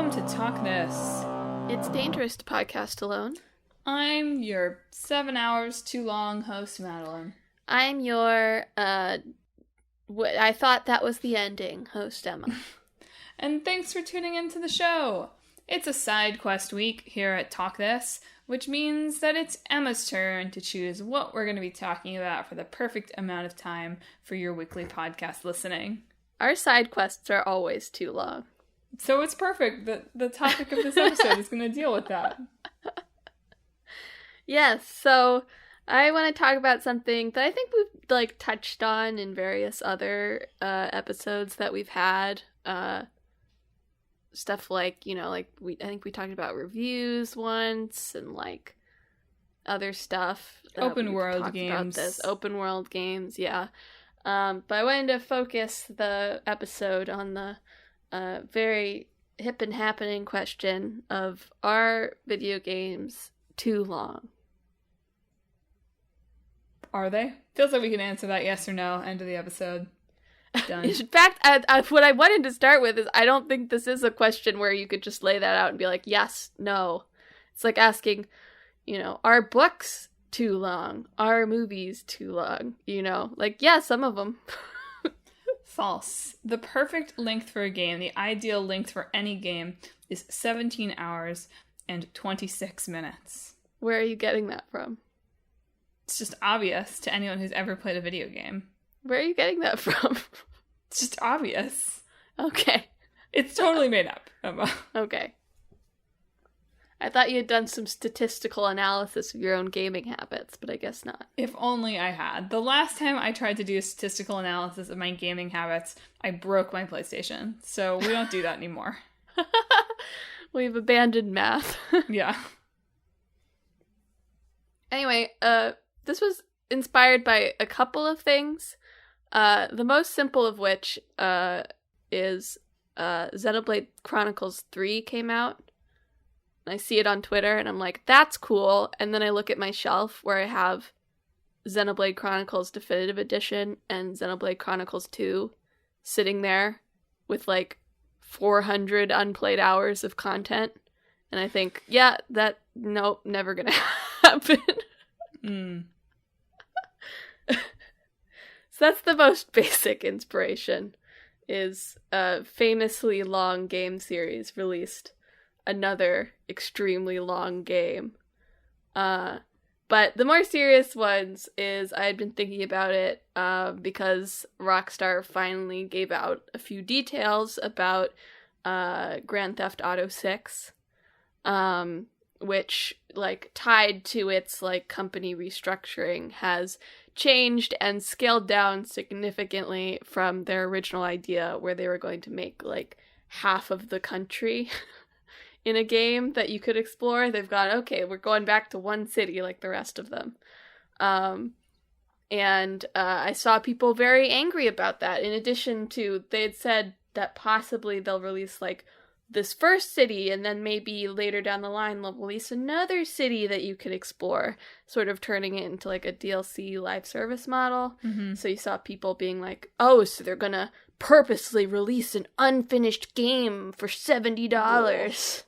welcome to Talk This. It's dangerous to podcast alone. I'm your 7 hours too long host, Madelyn. I'm your, I thought that was the ending, host Emma. And thanks for tuning into the show. It's a side quest week here at Talk This, which means that it's Emma's turn to choose what we're going to be talking about for the perfect amount of time for your weekly podcast listening. Our side quests are always too long. So it's perfect that the topic of this episode is going to deal with that. Yes, so I want to talk about something that I think we've touched on in various other episodes that we've had. Stuff I think we talked about reviews once and other stuff. Open world games. Open world games, yeah. But I wanted to focus the episode on the very hip and happening question of, are video games too long? Are they? Feels like we can answer that yes or no. End of the episode. Done. In fact, what I wanted to start with is I don't think this is a question where you could just lay that out and be like, yes, no. It's like asking, are books too long? Are movies too long? Yeah, some of them. False. The perfect length for a game, the ideal length for any game, is 17 hours and 26 minutes. Where are you getting that from? It's just obvious to anyone who's ever played a video game. Where are you getting that from? It's just obvious. Okay. It's totally made up, Emma. Okay. I thought you had done some statistical analysis of your own gaming habits, but I guess not. If only I had. The last time I tried to do a statistical analysis of my gaming habits, I broke my PlayStation. So we don't do that anymore. We've abandoned math. Yeah. Anyway, this was inspired by a couple of things. The most simple of which is Xenoblade Chronicles 3 came out. I see it on Twitter, and I'm like, that's cool. And then I look at my shelf where I have Xenoblade Chronicles Definitive Edition and Xenoblade Chronicles 2 sitting there with 400 unplayed hours of content. And I think, yeah, nope, never gonna happen. So that's the most basic inspiration, is a famously long game series released another extremely long game. But the more serious ones is I had been thinking about it because Rockstar finally gave out a few details about Grand Theft Auto 6, which, tied to its, company restructuring, has changed and scaled down significantly from their original idea where they were going to make, half of the country in a game that you could explore. They've gone, okay, we're going back to one city like the rest of them. And I saw people very angry about that. In addition to, they had said that possibly they'll release, this first city, and then maybe later down the line they'll release another city that you could explore, sort of turning it into, a DLC live service model. Mm-hmm. So you saw people being like, oh, so they're gonna purposely release an unfinished game for $70.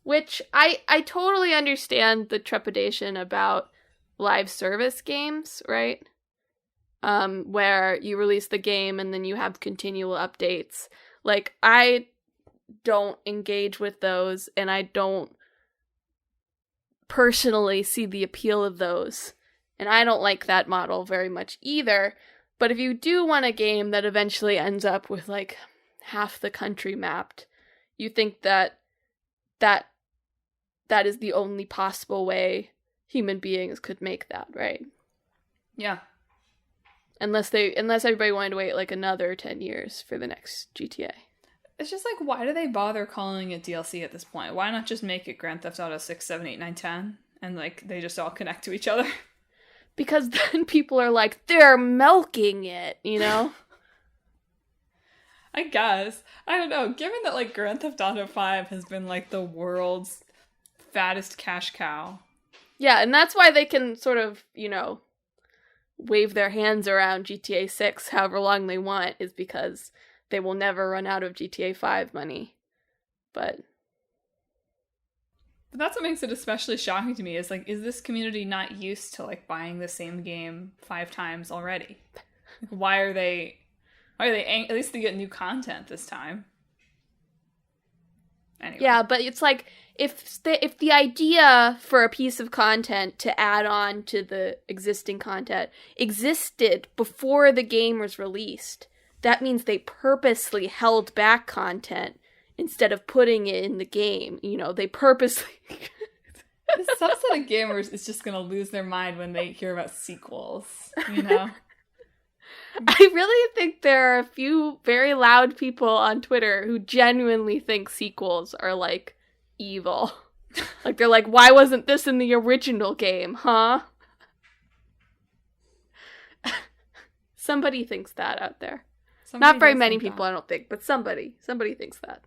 Which I totally understand the trepidation about live service games, right? Where you release the game and then you have continual updates. I don't engage with those, and I don't personally see the appeal of those. And I don't like that model very much either. But if you do want a game that eventually ends up with, half the country mapped, you think that is the only possible way human beings could make that, right? Yeah. Unless everybody wanted to wait another 10 years for the next GTA. It's just why do they bother calling it DLC at this point? Why not just make it Grand Theft Auto 6, 7, 8, 9, 10? And they just all connect to each other? Because then people are like, they're milking it, I guess. I don't know. Given that Grand Theft Auto 5 has been the world's fattest cash cow. Yeah, and that's why they can sort of, wave their hands around GTA 6 however long they want, is because they will never run out of GTA 5 money. But that's what makes it especially shocking to me is like, is this community not used to like buying the same game 5 times already? Why are they at least they get new content this time. Anyway. Yeah, but it's like if the idea for a piece of content to add on to the existing content existed before the game was released, that means they purposely held back content instead of putting it in the game. You know, they purposely... The subset of gamers is just going to lose their mind when they hear about sequels, you know? I really think there are a few very loud people on Twitter who genuinely think sequels are, like, evil. Like, they're like, why wasn't this in the original game, huh? Somebody thinks that out there. Not very many people, I don't think, but somebody thinks that.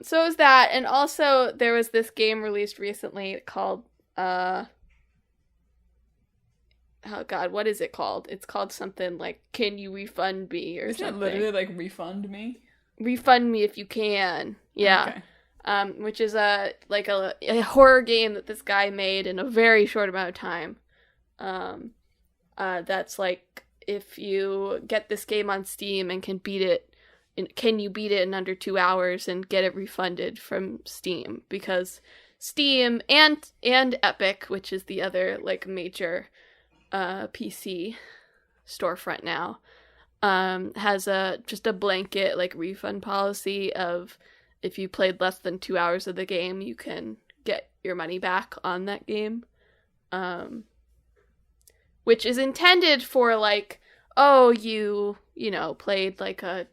So it was that, and also there was this game released recently called, oh god, what is it called? It's called something like, Can You Refund Me, or something. Isn't it literally like Refund Me? Refund Me If You Can. Yeah. Okay. Which is a horror game that this guy made in a very short amount of time. That's like, if you get this game on Steam and can beat it, can you beat it in under 2 hours and get it refunded from Steam? Because Steam and Epic, which is the other like major PC storefront now, has just a blanket like refund policy of if you played less than 2 hours of the game, you can get your money back on that game. Which is intended for like, oh, you know, played like a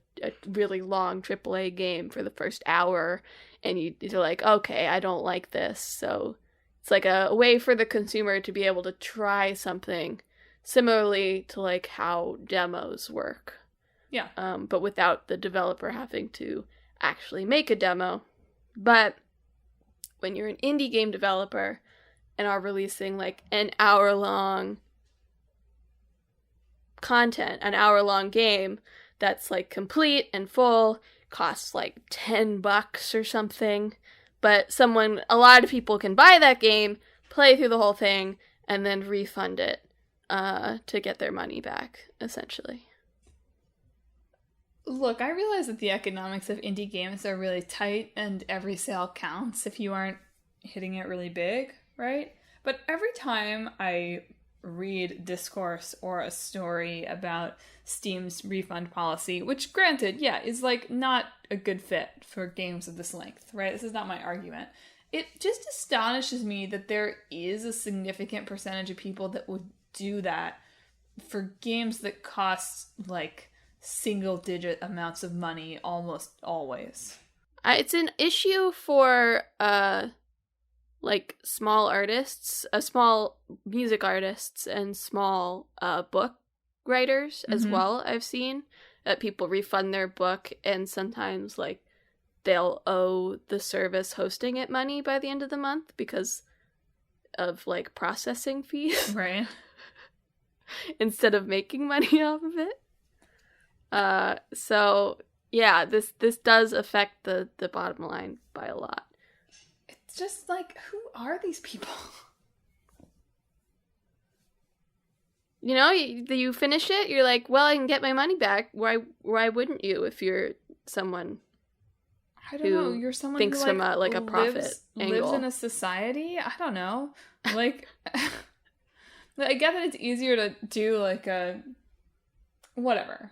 really long AAA game for the first hour and you're like, okay, I don't like this. So it's like a way for the consumer to be able to try something similarly to like how demos work. Yeah. But without the developer having to actually make a demo. But when you're an indie game developer and are releasing like an hour-long content, an hour-long game that's like complete and full, costs like $10 or something, but a lot of people can buy that game, play through the whole thing, and then refund it to get their money back, essentially. Look, I realize that the economics of indie games are really tight and every sale counts if you aren't hitting it really big, right? But every time I read discourse or a story about Steam's refund policy, which granted, yeah, is like not a good fit for games of this length, right? This is not my argument. It just astonishes me that there is a significant percentage of people that would do that for games that cost like single-digit amounts of money almost always. It's an issue for like small artists, small music artists, and small book writers as well. I've seen that people refund their book, and sometimes like they'll owe the service hosting it money by the end of the month because of like processing fees, right? Instead of making money off of it. So yeah, this does affect the bottom line by a lot. It's just like, who are these people? You know, you finish it, you're like, well, I can get my money back. Why wouldn't you if you're someone I don't know, you're someone thinks who, like, from a profit angle. Lives in a society? I don't know. Like, I get that it's easier to do like a whatever.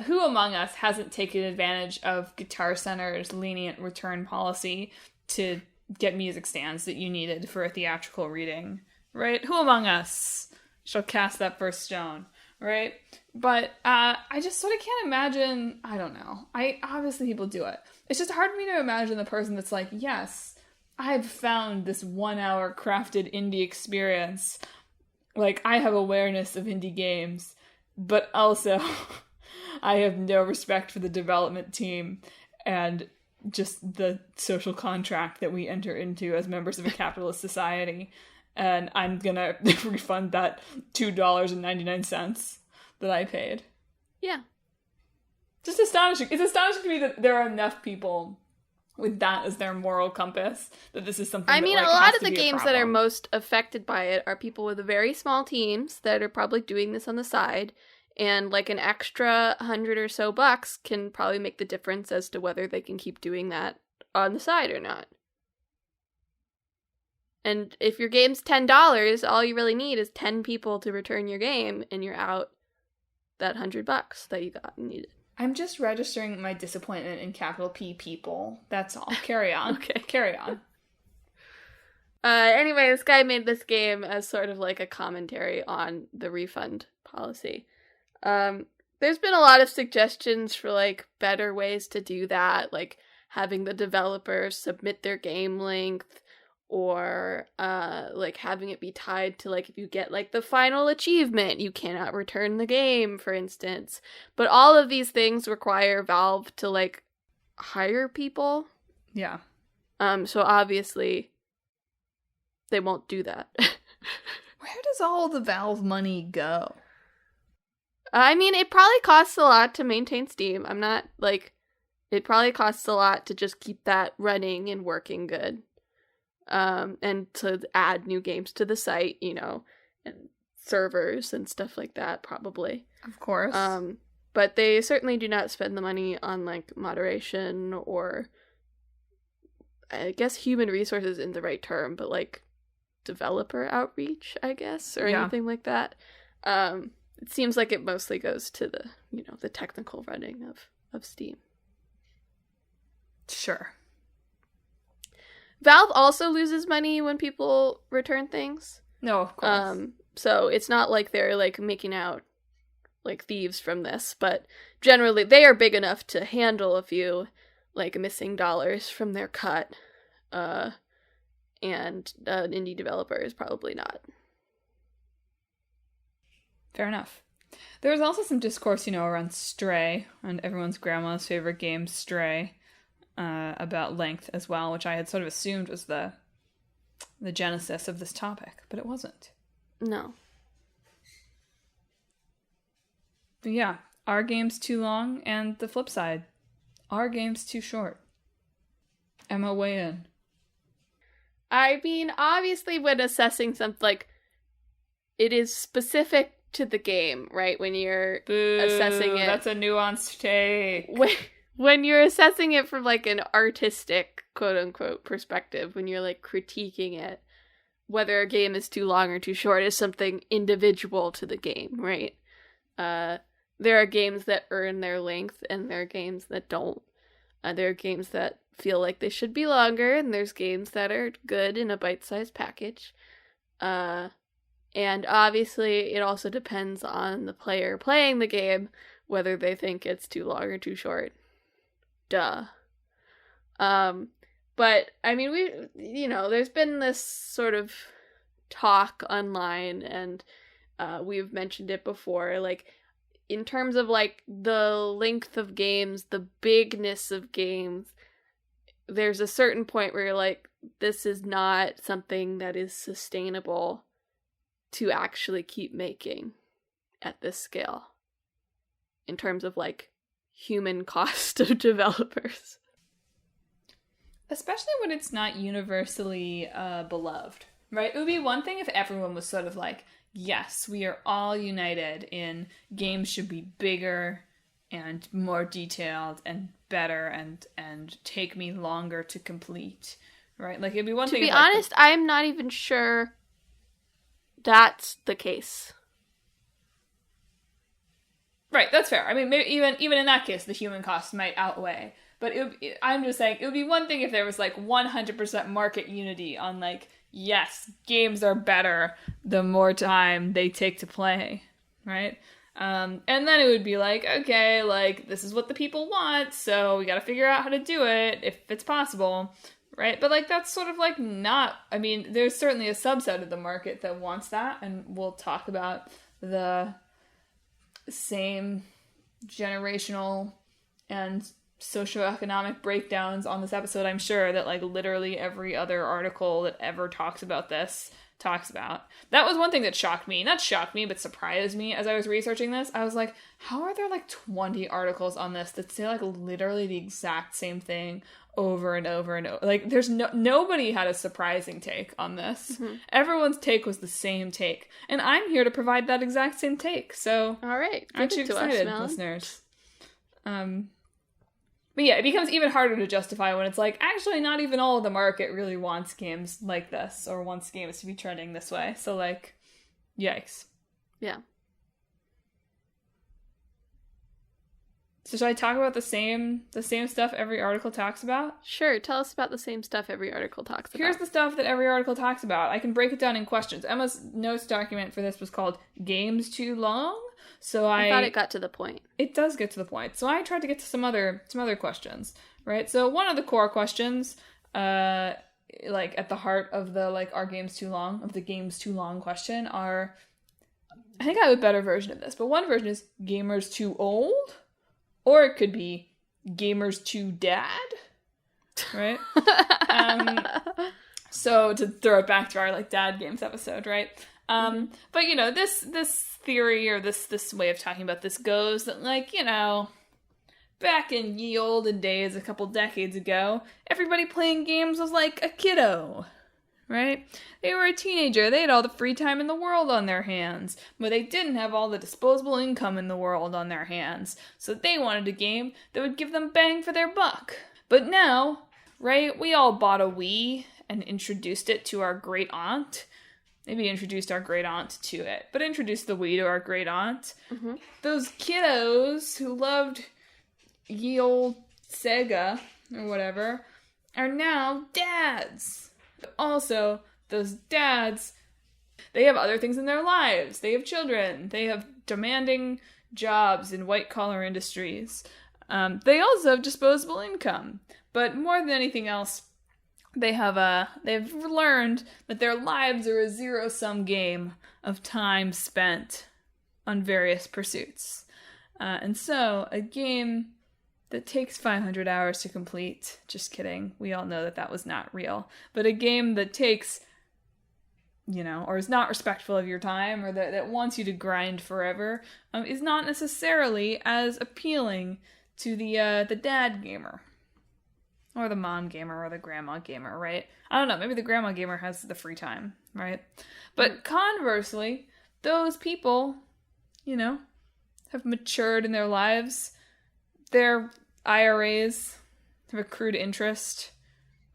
Who among us hasn't taken advantage of Guitar Center's lenient return policy to get music stands that you needed for a theatrical reading, right? Who among us shall cast that first stone, right? But I just sort of can't imagine, I don't know. Obviously people do it. It's just hard for me to imagine the person that's like, yes, I've found this 1 hour crafted indie experience. Like, I have awareness of indie games, but also I have no respect for the development team and just the social contract that we enter into as members of a capitalist society. And I'm gonna refund that $2.99. that I paid. Yeah. Just astonishing. It's astonishing to me that there are enough people with that as their moral compass that this is something I mean, that, like, a lot has of to the be a games that are problem. most affected by it are people with very small teams that are probably doing this on the side, and like an extra $100 or so can probably make the difference as to whether they can keep doing that on the side or not. And if your game's $10, all you really need is 10 people to return your game, and you're out that $100 that you got and needed. I'm just registering my disappointment in capital P people. That's all. Carry on. Okay. Carry on. Anyway, this guy made this game as sort of like a commentary on the refund policy. There's been a lot of suggestions for like better ways to do that, like having the developers submit their game length, or like having it be tied to like if you get like the final achievement, you cannot return the game, for instance. But all of these things require Valve to like hire people. Yeah. So obviously they won't do that. Where does all the Valve money go? I mean, it probably costs a lot to maintain Steam. I'm not, like, it probably costs a lot to just keep that running and working good. And to add new games to the site, you know, and servers and stuff like that, probably. Of course. But they certainly do not spend the money on, like, moderation or, I guess human resources isn't the right term, but, like, developer outreach, I guess, or anything like that. It seems like it mostly goes to the, you know, the technical running of Steam. Sure. Valve also loses money when people return things. No, of course. So it's not like they're, like, making out like thieves from this, but generally they are big enough to handle a few, like, missing dollars from their cut. And an indie developer is probably not. Fair enough. There was also some discourse, you know, around Stray, and everyone's grandma's favorite game, Stray, about length as well, which I had sort of assumed was the genesis of this topic, but it wasn't. No. But yeah, are games too long? And the flip side, are games too short? Emma, weigh in. I mean, obviously when assessing something, like, it is specific to the game, right? When you're assessing it. That's a nuanced take. When you're assessing it from, like, an artistic, quote-unquote, perspective, when you're, like, critiquing it, whether a game is too long or too short is something individual to the game, right? There are games that earn their length, and there are games that don't. There are games that feel like they should be longer, and there's games that are good in a bite-sized package. And obviously, it also depends on the player playing the game, whether they think it's too long or too short. Duh. But, I mean, there's been this sort of talk online, and we've mentioned it before, like, in terms of, like, the length of games, the bigness of games, there's a certain point where you're like, this is not something that is sustainable to actually keep making at this scale in terms of, like, human cost of developers. Especially when it's not universally beloved, right? It would be one thing if everyone was sort of like, yes, we are all united in games should be bigger and more detailed and better and take me longer to complete, right? Like, it'd be one thing. To be honest, I'm not even sure that's the case. Right, that's fair. I mean, maybe even in that case, the human cost might outweigh. But I'm just saying, it would be one thing if there was, like, 100% market unity on, like, yes, games are better the more time they take to play, right? And then it would be like, okay, like, this is what the people want, so we gotta figure out how to do it, if it's possible, right? But, like, that's sort of, like, not... I mean, there's certainly a subset of the market that wants that, and we'll talk about the same generational and socioeconomic breakdowns on this episode. I'm sure that, like, literally every other article that ever talks about this talks about. That was one thing that shocked me. Not shocked me, but surprised me as I was researching this. I was like, how are there like 20 articles on this that say like literally the exact same thing over and over and over? Like, there's nobody had a surprising take on this. Mm-hmm. Everyone's take was the same take. And I'm here to provide that exact same take. So, all right. Aren't you excited, listeners? But yeah, it becomes even harder to justify when it's like, actually, not even all of the market really wants games like this or wants games to be trending this way. So, like, yikes. Yeah. So should I talk about the same stuff every article talks about? Sure, tell us about the same stuff every article talks about. Here's the stuff that every article talks about. I can break it down in questions. Emma's notes document for this was called Games Too Long. So I thought it got to the point. It does get to the point. So I tried to get to some other questions, right? So one of the core questions, like at the heart of the like are games too long, of the games too long question are, I think I have a better version of this, but one version is gamers too old, or it could be gamers too dad, right? So to throw it back to our like dad games episode, right? But you know, this theory or this way of talking about this goes that, like, you know, back in ye olden days, a couple decades ago, everybody playing games was like a kiddo, right? They were a teenager, they had all the free time in the world on their hands, but they didn't have all the disposable income in the world on their hands, so they wanted a game that would give them bang for their buck. But now, right, we all bought a Wii and introduced it to our great aunt. Maybe introduced our great aunt to it, but introduced the Wii to our great aunt. Mm-hmm. Those kiddos who loved ye old Sega or whatever are now dads. Also, those dads, they have other things in their lives. They have children. They have demanding jobs in white-collar industries. They also have disposable income. But more than anything else, they've learned that their lives are a zero-sum game of time spent on various pursuits. And so, a game that takes 500 hours to complete, just kidding, we all know that was not real, but a game that takes, you know, or is not respectful of your time, or that wants you to grind forever, is not necessarily as appealing to the dad gamer. Or the mom gamer, or the grandma gamer, right? I don't know, maybe the grandma gamer has the free time, right? But conversely, those people, you know, have matured in their lives. Their IRAs have accrued interest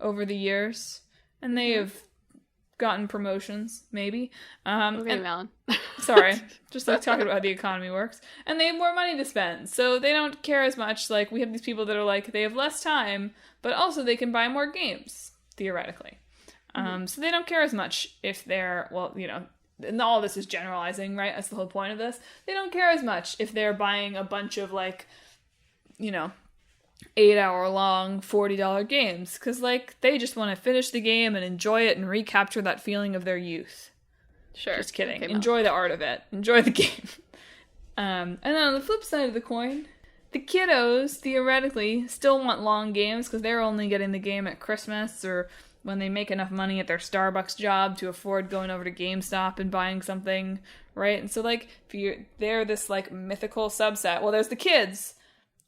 over the years, and they have gotten promotions, maybe. Okay, Madeline. Sorry, just like talking about how the economy works. And they have more money to spend, so they don't care as much. Like, we have these people that are like, they have less time, but also they can buy more games, theoretically. So they don't care as much if they're, well, you know, and all this is generalizing, right? That's the whole point of this. They don't care as much if they're buying a bunch of, like, you know, 8-hour-long, $40 games, because, like, they just want to finish the game and enjoy it and recapture that feeling of their youth. Sure. Just kidding. Okay, enjoy the art of it. Enjoy the game. And then on the flip side of the coin, the kiddos, theoretically, still want long games because they're only getting the game at Christmas or when they make enough money at their Starbucks job to afford going over to GameStop and buying something, right? And so, like, they're this, like, mythical subset. Well, there's the kids,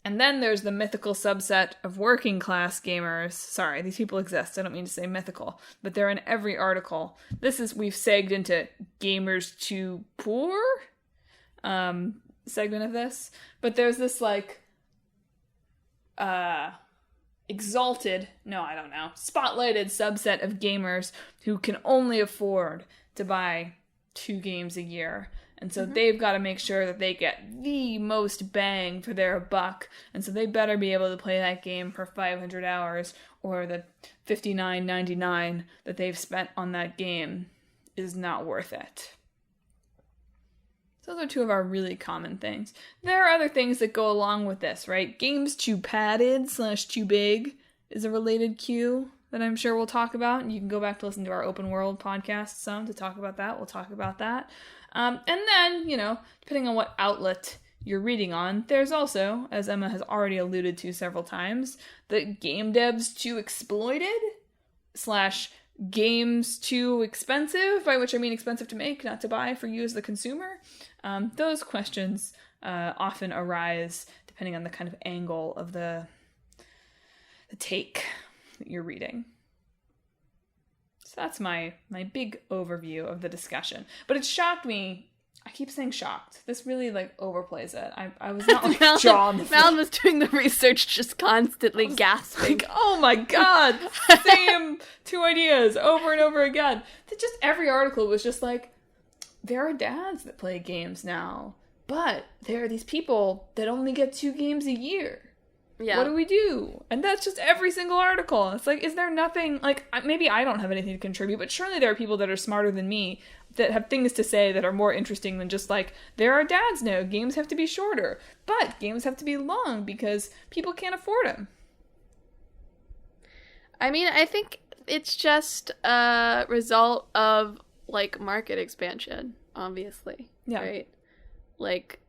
and then there's the mythical subset of working class gamers. Sorry, these people exist. I don't mean to say mythical, but they're in every article. We've segged into gamers too poor segment of this. But there's this, like, spotlighted subset of gamers who can only afford to buy 2 games a year. And so they've got to make sure that they get the most bang for their buck. And so they better be able to play that game for 500 hours, or the $59.99 that they've spent on that game is not worth it. Those are 2 of our really common things. There are other things that go along with this, right? Games too padded / too big is a related cue that I'm sure we'll talk about. And you can go back to listen to our Open World podcast some to talk about that. We'll talk about that. And then, you know, depending on what outlet you're reading on, there's also, as Emma has already alluded to several times, the game devs too exploited / games too expensive, by which I mean expensive to make, not to buy for you as the consumer? Those questions often arise depending on the kind of angle of the take that you're reading. So that's my big overview of the discussion. But it shocked me. I keep saying shocked. This really, like, overplays it. I was not, like, jaw on the floor. Madelyn was doing the research, just constantly gasping. Like, oh my god! Same two ideas over and over again. Just every article was just like, there are dads that play games now, but there are these people that only get 2 games a year. Yeah. What do we do? And that's just every single article. It's like, is there nothing, like, maybe I don't have anything to contribute, but surely there are people that are smarter than me that have things to say that are more interesting than just like, there are dads now, games have to be shorter, but games have to be long because people can't afford them. I mean, I think it's just a result of, like, market expansion, obviously. Yeah. Right? Like,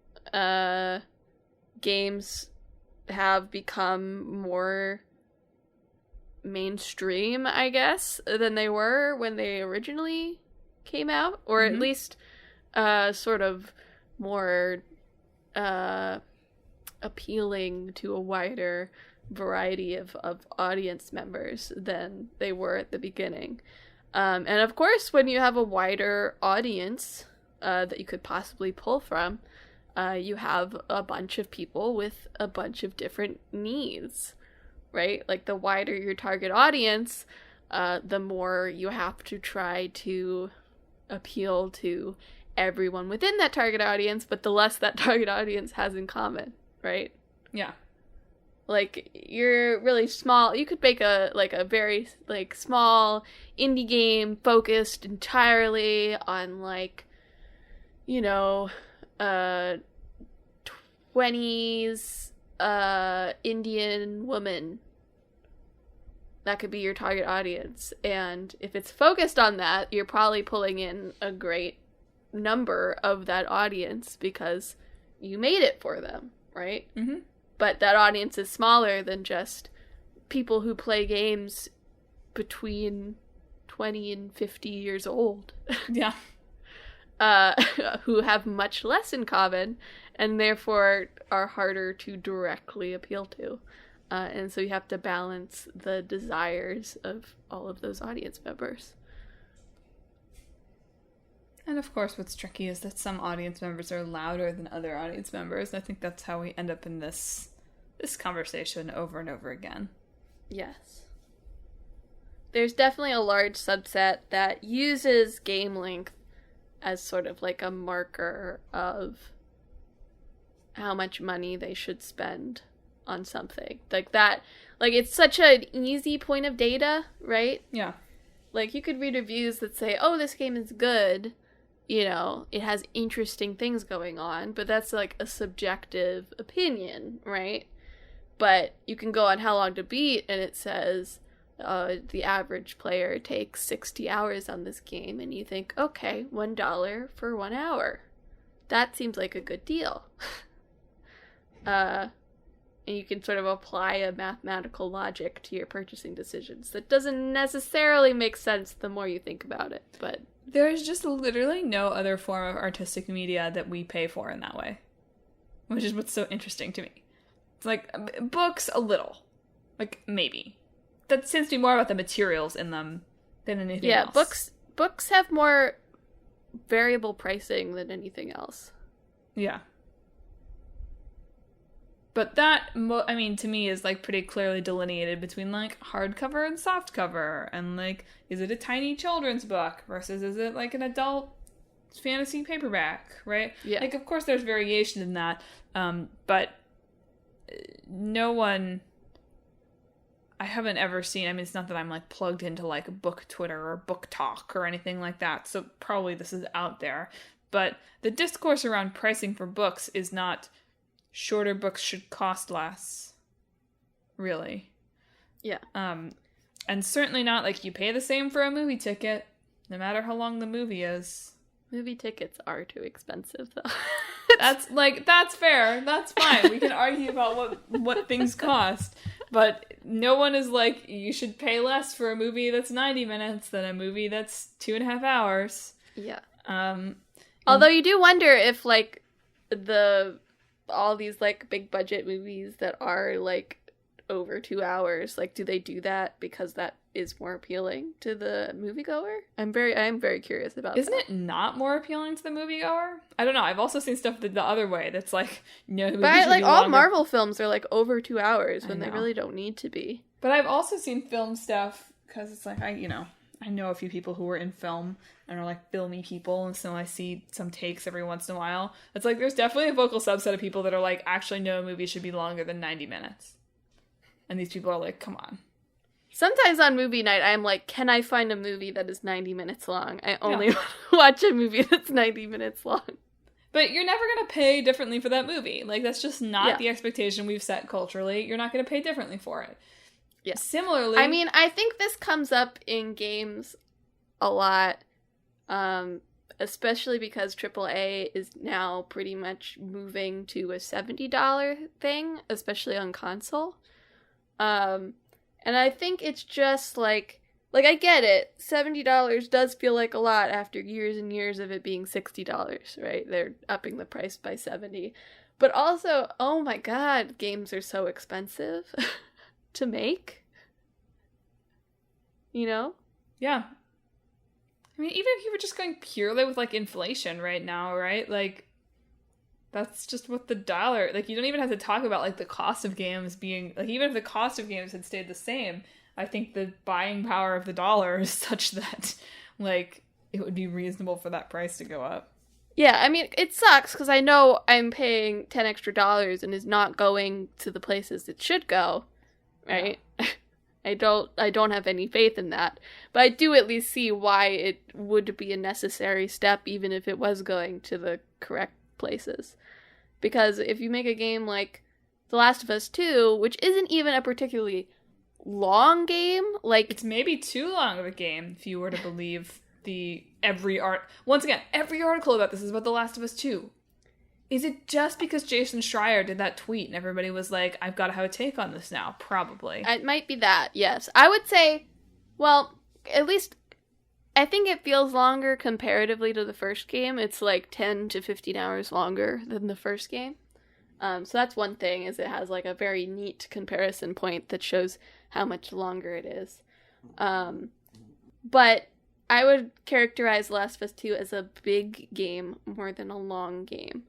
games have become more mainstream, I guess, than they were when they originally came out, or at least sort of more appealing to a wider variety of audience members than they were at the beginning. And of course, when you have a wider audience that you could possibly pull from, you have a bunch of people with a bunch of different needs, right? Like, the wider your target audience, the more you have to try to appeal to everyone within that target audience, but the less that target audience has in common, right? Yeah. Like, you're really small. You could make a very, like, small indie game focused entirely on, like, you know, 20s Indian woman. That could be your target audience. And if it's focused on that, you're probably pulling in a great number of that audience because you made it for them, right? Mm-hmm. But that audience is smaller than just people who play games between 20 and 50 years old. Yeah. Who have much less in common and therefore are harder to directly appeal to. And so you have to balance the desires of all of those audience members. And of course, what's tricky is that some audience members are louder than other audience members. I think that's how we end up in this conversation over and over again. Yes. There's definitely a large subset that uses game length as sort of like a marker of how much money they should spend on something. Like that, like, it's such an easy point of data, right? Yeah. Like, you could read reviews that say, oh, this game is good, you know, it has interesting things going on, but that's like a subjective opinion, right? But you can go on How Long to Beat and it says the average player takes 60 hours on this game, and you think, okay, $1 for 1 hour. That seems like a good deal. And you can sort of apply a mathematical logic to your purchasing decisions. That doesn't necessarily make sense the more you think about it, but... There's just literally no other form of artistic media that we pay for in that way. Which is what's so interesting to me. It's like, books, a little. Like, maybe. That seems to be more about the materials in them than anything else. Yeah, books have more variable pricing than anything else. Yeah. But that, I mean, to me is, like, pretty clearly delineated between, like, hardcover and softcover. And, like, is it a tiny children's book versus is it, like, an adult fantasy paperback, right? Yeah. Like, of course there's variation in that. But no one... I haven't ever seen, I mean, it's not that I'm, like, plugged into, like, book Twitter or book talk or anything like that. So probably this is out there. But the discourse around pricing for books is not... shorter books should cost less, really. Yeah. And certainly not like you pay the same for a movie ticket, no matter how long the movie is. Movie tickets are too expensive, though. That's fair. That's fine. We can argue about what things cost, but no one is like, you should pay less for a movie that's 90 minutes than a movie that's 2.5 hours. Yeah. Um, Although you do wonder if, like, all these, like, big budget movies that are, like, over 2 hours, like, do they do that because that is more appealing to the moviegoer? I'm very curious about Isn't that. it not more appealing to the moviegoer? I don't know. I've also seen stuff the other way that's like, no, the movie But, should like, be all longer. Marvel films are, like, over 2 hours when I they know. really don't need to be. But I've also seen film stuff because it's like, I know a few people who were in film and are like filmy people, and so I see some takes every once in a while. It's like there's definitely a vocal subset of people that are like, actually, no movie should be longer than 90 minutes. And these people are like, come on. Sometimes on movie night, I'm like, can I find a movie that is 90 minutes long? I only watch a movie that's 90 minutes long. But you're never going to pay differently for that movie. Like, that's just not the expectation we've set culturally. You're not going to pay differently for it. Yeah. Similarly... I mean, I think this comes up in games a lot, especially because AAA is now pretty much moving to a $70 thing, especially on console. And I think it's just like I get it. $70 does feel like a lot after years and years of it being $60, right? They're upping the price by 70. But also, oh my god, games are so expensive to make. You know? Yeah. I mean, even if you were just going purely with, like, inflation right now, right? Like, that's just what the dollar... Like, you don't even have to talk about, like, the cost of games being... Like, even if the cost of games had stayed the same, I think the buying power of the dollar is such that, like, it would be reasonable for that price to go up. Yeah, I mean, it sucks, because I know I'm paying $10 extra and is not going to the places it should go, right? Yeah. I don't have any faith in that. But I do at least see why it would be a necessary step, even if it was going to the correct places. Because if you make a game like The Last of Us 2, which isn't even a particularly long game, like... It's maybe too long of a game, if you were to believe every article about this is about The Last of Us 2. Is it just because Jason Schreier did that tweet and everybody was like, I've got to have a take on this now? Probably. It might be that, yes. I would say, well, at least I think it feels longer comparatively to the first game. It's like 10 to 15 hours longer than the first game. So that's one thing, is it has like a very neat comparison point that shows how much longer it is. But I would characterize The Last of Us 2 as a big game more than a long game.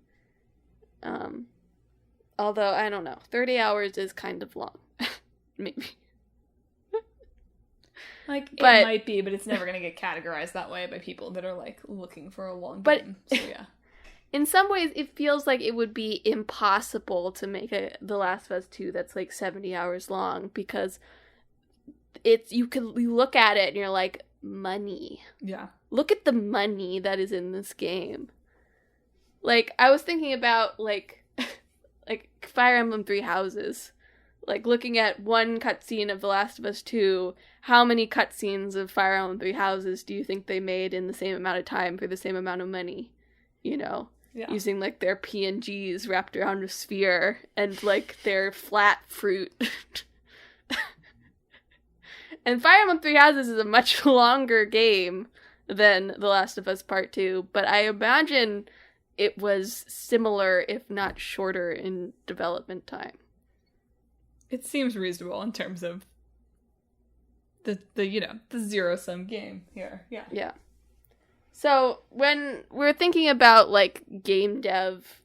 Although, I don't know, 30 hours is kind of long. Maybe. Like, it might be, but it's never going to get categorized that way by people that are, like, looking for a long game. So, yeah. In some ways, it feels like it would be impossible to make The Last of Us 2 that's, like, 70 hours long, because you look at it and you're like, money. Yeah. Look at the money that is in this game. Like, I was thinking about, like Fire Emblem Three Houses. Like, looking at one cutscene of The Last of Us 2, how many cutscenes of Fire Emblem Three Houses do you think they made in the same amount of time for the same amount of money? You know? Yeah. Using, like, their PNGs wrapped around a sphere and, like, their flat fruit. And Fire Emblem Three Houses is a much longer game than The Last of Us Part 2, but I imagine it was similar, if not shorter, in development time. It seems reasonable in terms of the zero-sum game here. Yeah. Yeah. So, when we're thinking about, like, game dev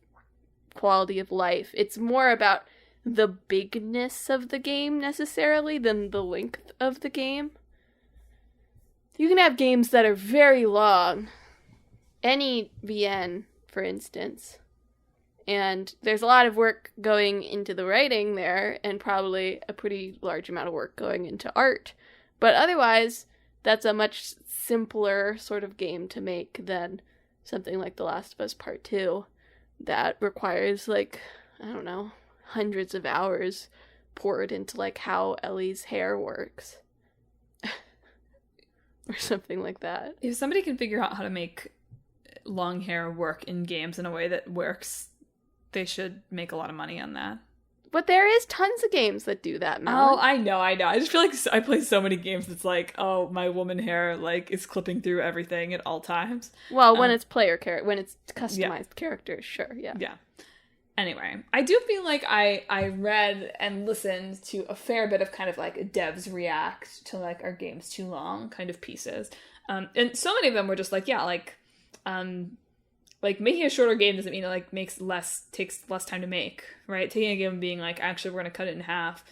quality of life, it's more about the bigness of the game, necessarily, than the length of the game. You can have games that are very long. Any VN, for instance. And there's a lot of work going into the writing there, and probably a pretty large amount of work going into art. But otherwise, that's a much simpler sort of game to make than something like The Last of Us Part 2 that requires, like, I don't know, hundreds of hours poured into, like, how Ellie's hair works. Or something like that. If somebody can figure out how to make long hair work in games in a way that works, they should make a lot of money on that. But there is tons of games that do that, Madeline. Oh, I know. I just feel like I play so many games that's like, oh, my woman hair, like, is clipping through everything at all times. Well, when it's when it's customized characters, sure, yeah. Yeah. Anyway, I do feel like I read and listened to a fair bit of kind of, like, devs react to, like, our game's too long kind of pieces. And so many of them were just like, yeah, like, making a shorter game doesn't mean it, like, takes less time to make, right? Taking a game and being like, actually, we're going to cut it in half,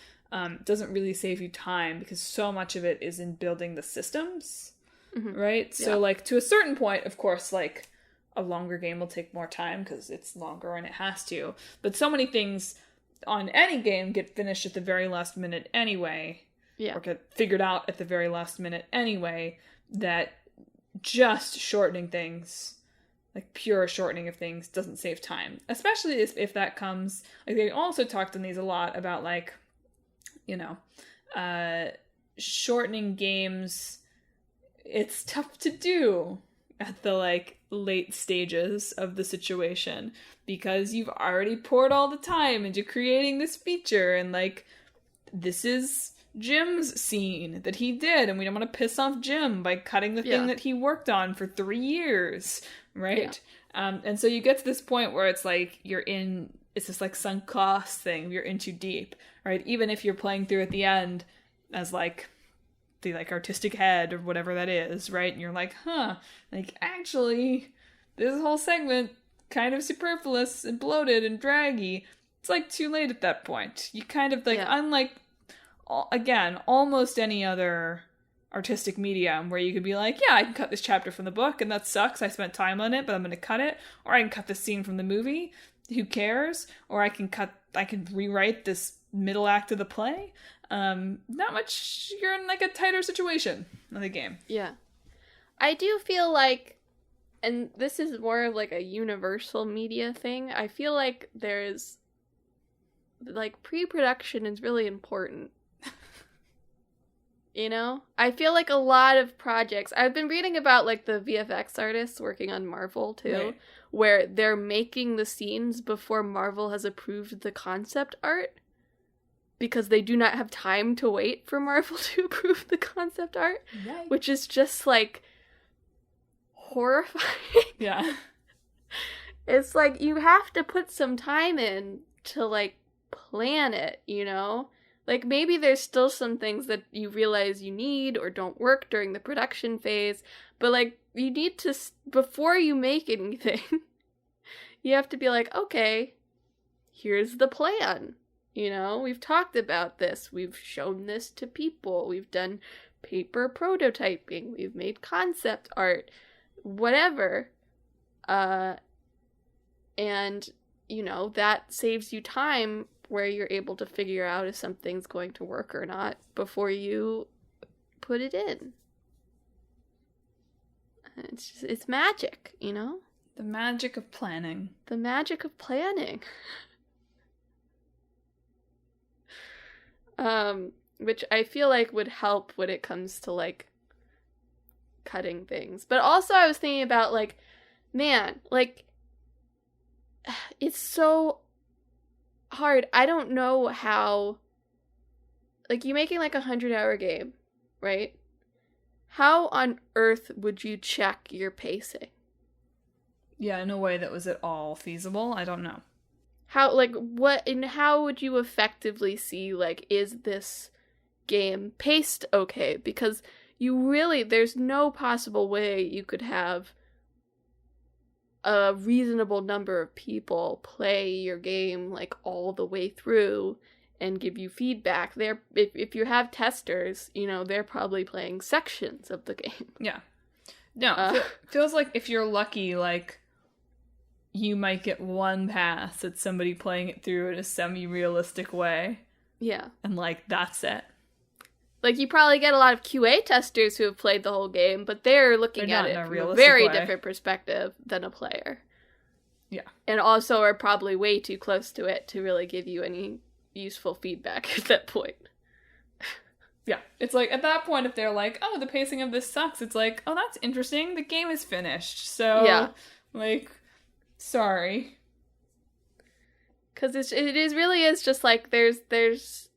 doesn't really save you time because so much of it is in building the systems, right? Yeah. So, like, to a certain point, of course, like, a longer game will take more time because it's longer and it has to. But so many things on any game get finished at the very last minute anyway, or get figured out at the very last minute anyway, that just shortening things, like pure shortening of things, doesn't save time. Especially if that comes, like, they also talked in these a lot about, like, you know, shortening games, it's tough to do at the, like, late stages of the situation because you've already poured all the time into creating this feature, and, like, this is Jim's scene that he did, and we don't want to piss off Jim by cutting the thing that he worked on for 3 years, right? Yeah. And so you get to this point where it's like it's this, like, sunk cost thing, you're in too deep, right? Even if you're playing through at the end as, like, the, like, artistic head or whatever that is, right? And you're like, like, actually, this whole segment kind of superfluous and bloated and draggy. It's, like, too late at that point. You kind of, like, unlike, again, almost any other artistic medium where you could be like, yeah, I can cut this chapter from the book and that sucks, I spent time on it, but I'm going to cut it. Or I can cut this scene from the movie, who cares? Or I can rewrite this middle act of the play. Not much, you're in, like, a tighter situation in the game. Yeah. I do feel like, and this is more of, like, a universal media thing, I feel like there's, like, pre-production is really important. You know? I feel like a lot of projects, I've been reading about, like, the VFX artists working on Marvel, too, right, where they're making the scenes before Marvel has approved the concept art, because they do not have time to wait for Marvel to approve the concept art, which is just, like, horrifying. Yeah. It's like, you have to put some time in to, like, plan it, you know? Like, maybe there's still some things that you realize you need or don't work during the production phase, but, like, you need to, before you make anything, you have to be like, okay, here's the plan. You know, we've talked about this, we've shown this to people, we've done paper prototyping, we've made concept art, whatever. And, you know, that saves you time where you're able to figure out if something's going to work or not before you put it in. It's magic, you know? The magic of planning. The magic of planning. Which I feel like would help when it comes to, like, cutting things. But also I was thinking about, like, man, like, it's so hard. I don't know how, like, you making, like, 100-hour game, right? How on earth would you check your pacing? Yeah, in a way that was at all feasible, I don't know. How, like, what, and how would you effectively see, like, is this game paced okay? Because you really, there's no possible way you could have a reasonable number of people play your game, like, all the way through and give you feedback. If you have testers, you know, they're probably playing sections of the game. Yeah. No, feels like if you're lucky, like, you might get one pass at somebody playing it through in a semi-realistic way. Yeah. And, like, that's it. Like, you probably get a lot of QA testers who have played the whole game, but they're looking at it from a very different perspective than a player. Yeah. And also are probably way too close to it to really give you any useful feedback at that point. Yeah. It's like, at that point, if they're like, oh, the pacing of this sucks, it's like, oh, that's interesting. The game is finished. So, yeah. like, sorry. Because it is really is just like there's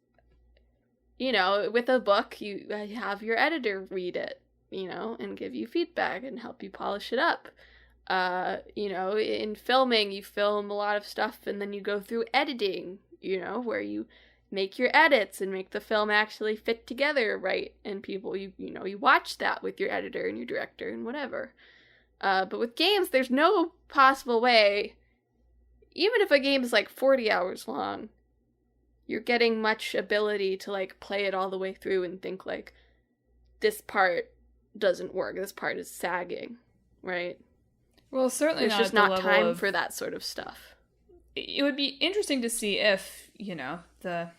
you know, with a book, you have your editor read it, you know, and give you feedback and help you polish it up. You know, in filming, you film a lot of stuff and then you go through editing, you know, where you make your edits and make the film actually fit together right. And people, you know, you watch that with your editor and your director and whatever. But with games, there's no possible way, even if a game is like 40 hours long, you're getting much ability to, like, play it all the way through and think, like, this part doesn't work, this part is sagging, right? Well, certainly there's not just not time for that sort of stuff. It would be interesting to see if, you know, the,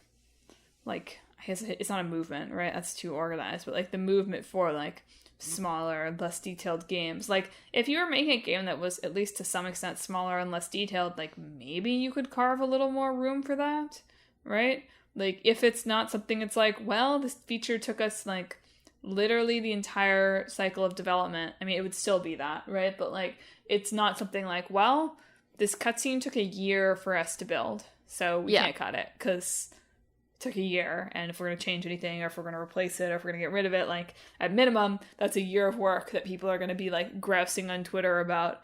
like, I guess it's not a movement, right? That's too organized, but, like, the movement for, like, smaller, less detailed games. Like, if you were making a game that was at least to some extent smaller and less detailed, like, maybe you could carve a little more room for that. Right? Like, if it's not something it's like, well, this feature took us, like, literally the entire cycle of development. I mean, it would still be that, right? But, like, it's not something like, well, this cutscene took a year for us to build, so we can't cut it, because it took a year, and if we're going to change anything, or if we're going to replace it, or if we're going to get rid of it, like, at minimum, that's a year of work that people are going to be, like, grousing on Twitter about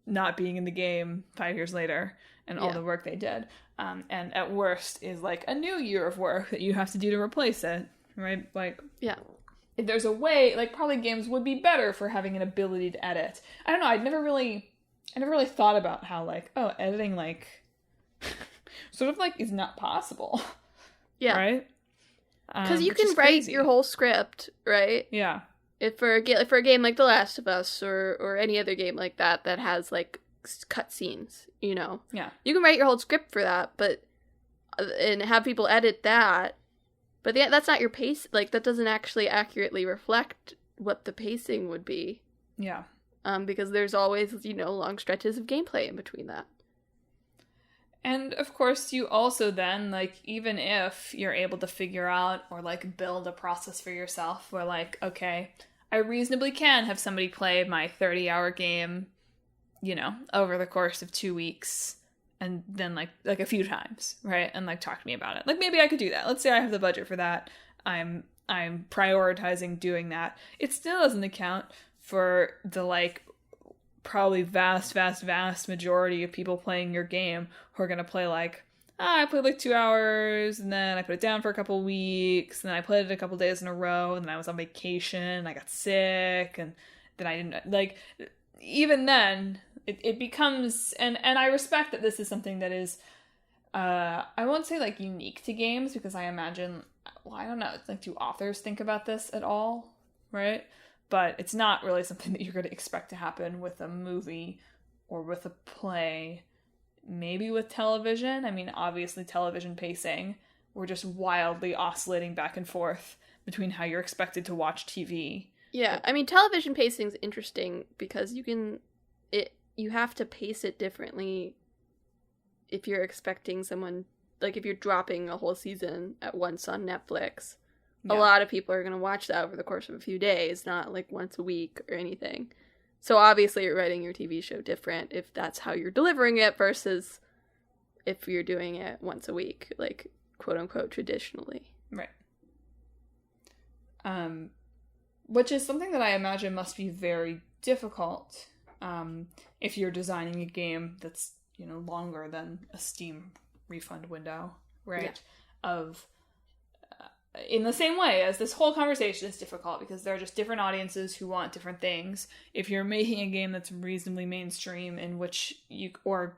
not being in the game 5 years later, and all the work they did. And at worst is, like, a new year of work that you have to do to replace it, right? Like, if there's a way, like, probably games would be better for having an ability to edit. I don't know, I never really thought about how, like, oh, editing, like, sort of, like, is not possible. Yeah. Right? Because you can write your whole script, right? Yeah. If for a game like The Last of Us, or any other game like that has, like, cutscenes, you know. Yeah. You can write your whole script for that, but and have people edit that. But that's not your pace. Like, that doesn't actually accurately reflect what the pacing would be. Yeah. Because there's always, you know, long stretches of gameplay in between that. And of course, you also then, like, even if you're able to figure out or, like, build a process for yourself where, like, okay, I reasonably can have somebody play my 30-hour game, you know, over the course of 2 weeks, and then, like a few times, right? And, like, talk to me about it. Like, maybe I could do that. Let's say I have the budget for that. I'm prioritizing doing that. It still doesn't account for the, like, probably vast majority of people playing your game who are going to play, like, I played, like, 2 hours, and then I put it down for a couple weeks, and then I played it a couple days in a row, and then I was on vacation, and I got sick, and then I didn't, like, even then, it becomes, and I respect that this is something that is, I won't say, like, unique to games, because I imagine, well, I don't know, it's like, do authors think about this at all, right? But it's not really something that you're going to expect to happen with a movie or with a play. Maybe with television. I mean, obviously television pacing, we're just wildly oscillating back and forth between how you're expected to watch TV. Yeah, I mean, television pacing's interesting because you have to pace it differently if you're expecting someone, like, if you're dropping a whole season at once on Netflix. Yeah. A lot of people are going to watch that over the course of a few days, not, like, once a week or anything. So obviously you're writing your TV show different if that's how you're delivering it versus if you're doing it once a week, like, quote-unquote, traditionally. Right. Which is something that I imagine must be very difficult if you're designing a game that's, you know, longer than a Steam refund window, right? Yeah. In the same way as this whole conversation is difficult because there are just different audiences who want different things. If you're making a game that's reasonably mainstream in which you, or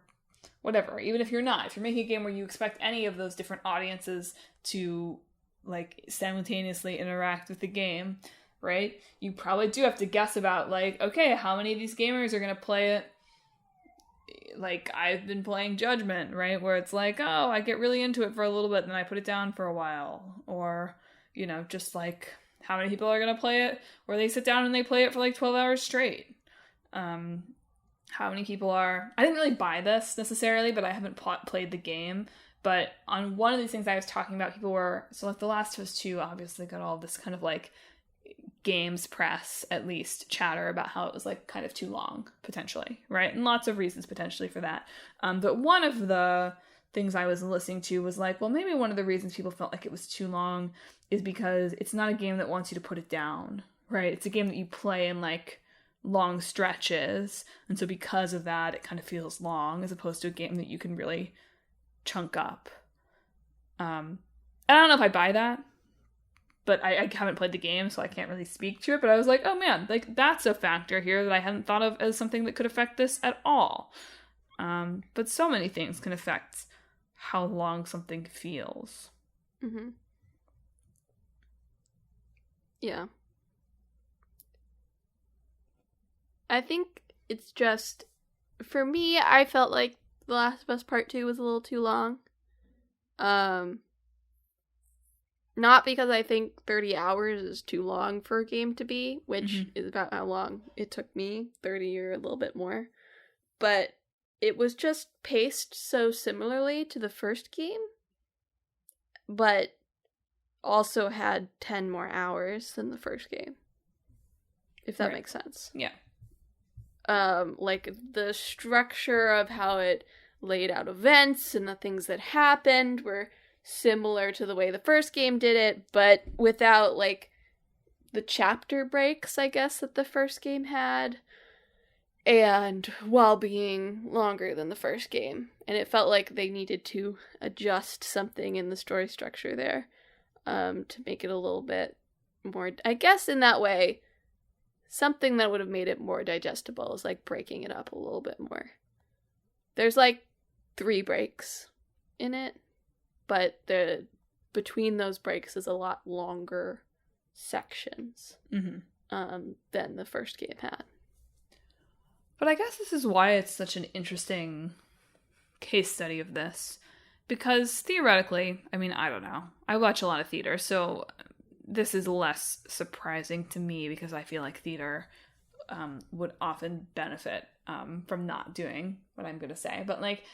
whatever, even if you're not, if you're making a game where you expect any of those different audiences to, like, simultaneously interact with the game, right? You probably do have to guess about, like, okay, how many of these gamers are going to play it? Like, I've been playing Judgment, right? Where it's like, oh, I get really into it for a little bit, and then I put it down for a while. Or, you know, just, like, how many people are going to play it where they sit down and they play it for, like, 12 hours straight? How many people are... I didn't really buy this, necessarily, but I haven't played the game. But on one of these things I was talking about, people were... So, like, The Last of Us 2 obviously got all this kind of, like, games press, at least, chatter about how it was like kind of too long, potentially, right? And lots of reasons potentially for that. But one of the things I was listening to was like, well, maybe one of the reasons people felt like it was too long is because it's not a game that wants you to put it down, right? It's a game that you play in like long stretches, and so because of that, it kind of feels long as opposed to a game that you can really chunk up. I don't know if I buy that, but I haven't played the game, so I can't really speak to it, but I was like, oh man, like that's a factor here that I hadn't thought of as something that could affect this at all. But so many things can affect how long something feels. Mm-hmm. Yeah. I think it's just, for me, I felt like The Last of Us Part 2 was a little too long. Not because I think 30 hours is too long for a game to be, which is about how long it took me, 30 or a little bit more. But it was just paced so similarly to the first game, but also had 10 more hours than the first game. If that makes sense. Yeah. Like the structure of how it laid out events and the things that happened were similar to the way the first game did it, but without like the chapter breaks, I guess, that the first game had, and while being longer than the first game. And it felt like they needed to adjust something in the story structure there, to make it a little bit more, I guess in that way, something that would have made it more digestible is like breaking it up a little bit more. There's like 3 breaks in it, but between those breaks is a lot longer sections than the first game had. But I guess this is why it's such an interesting case study of this. Because theoretically, I mean, I don't know. I watch a lot of theater, so this is less surprising to me because I feel like theater would often benefit from not doing what I'm going to say. But like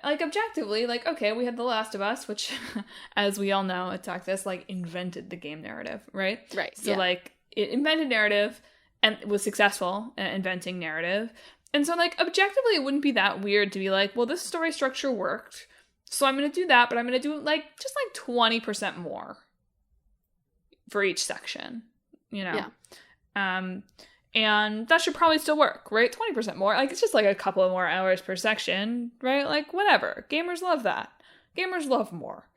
objectively, like, okay, we had The Last of Us, which, as we all know at Talk This, like invented the game narrative, right? Right. So like it invented narrative and was successful at inventing narrative. And so like objectively, it wouldn't be that weird to be like, well, this story structure worked, so I'm going to do that, but I'm going to do like just like 20% more for each section, you know? Yeah. And that should probably still work, right? 20% more. Like, it's just like a couple of more hours per section, right? Like, whatever. Gamers love that. Gamers love more.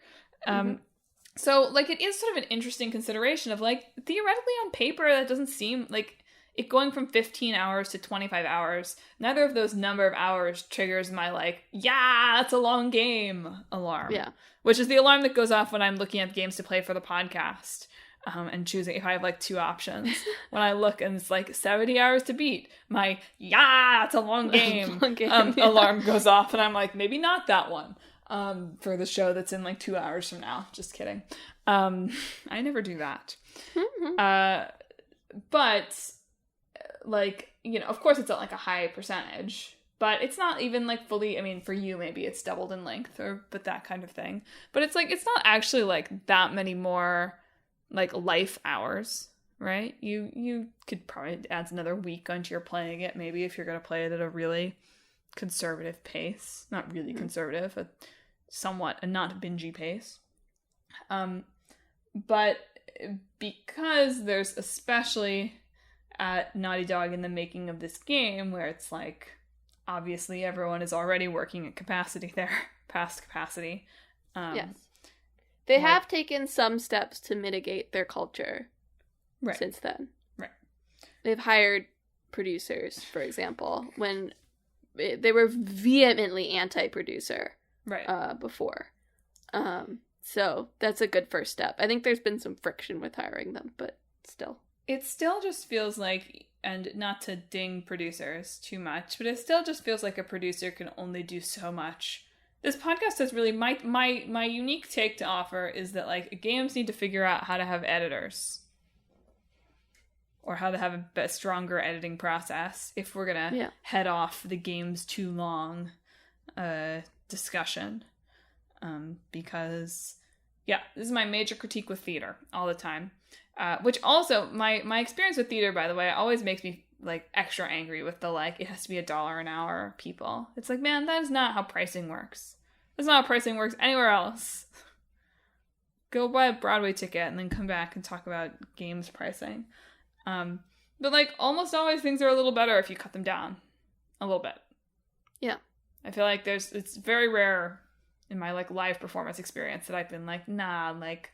So, like, it is sort of an interesting consideration of, like, theoretically on paper, that doesn't seem like it going from 15 hours to 25 hours. Neither of those number of hours triggers my, like, yeah, that's a long game alarm. Yeah. Which is the alarm that goes off when I'm looking at games to play for the podcast. And choosing if I have like 2 options. When I look and it's like 70 hours to beat, my it's a long game, alarm goes off, and I'm like, maybe not that one for the show that's in like 2 hours from now. Just kidding. I never do that. But like, you know, of course it's at like a high percentage, but it's not even like fully, I mean, for you maybe it's doubled in length but that kind of thing. But it's like, it's not actually like that many more like life hours, right? You could probably add another week onto your playing it, maybe, if you're going to play it at a really conservative pace. Not really conservative, but somewhat a not bingey pace. But because there's, especially at Naughty Dog in the making of this game, where it's like, obviously everyone is already working at capacity there, past capacity. Yes. They have taken some steps to mitigate their culture since then. Right. They've hired producers, for example, when they were vehemently anti-producer before. So that's a good first step. I think there's been some friction with hiring them, but still. It still just feels like, and not to ding producers too much, but it still just feels like a producer can only do so much. This podcast is really, my unique take to offer is that, like, games need to figure out how to have editors. Or how to have a stronger editing process if we're gonna head off the game's too long discussion. Because, this is my major critique with theater all the time. Which also, my experience with theater, by the way, always makes me like extra angry with the like it has to be $1 an hour people. It's like, man, that is not how pricing works. That's not how pricing works anywhere else. Go buy a Broadway ticket and then come back and talk about games pricing. But like almost always things are a little better if you cut them down a little bit. Yeah. I feel like it's very rare in my like live performance experience that I've been like, nah, like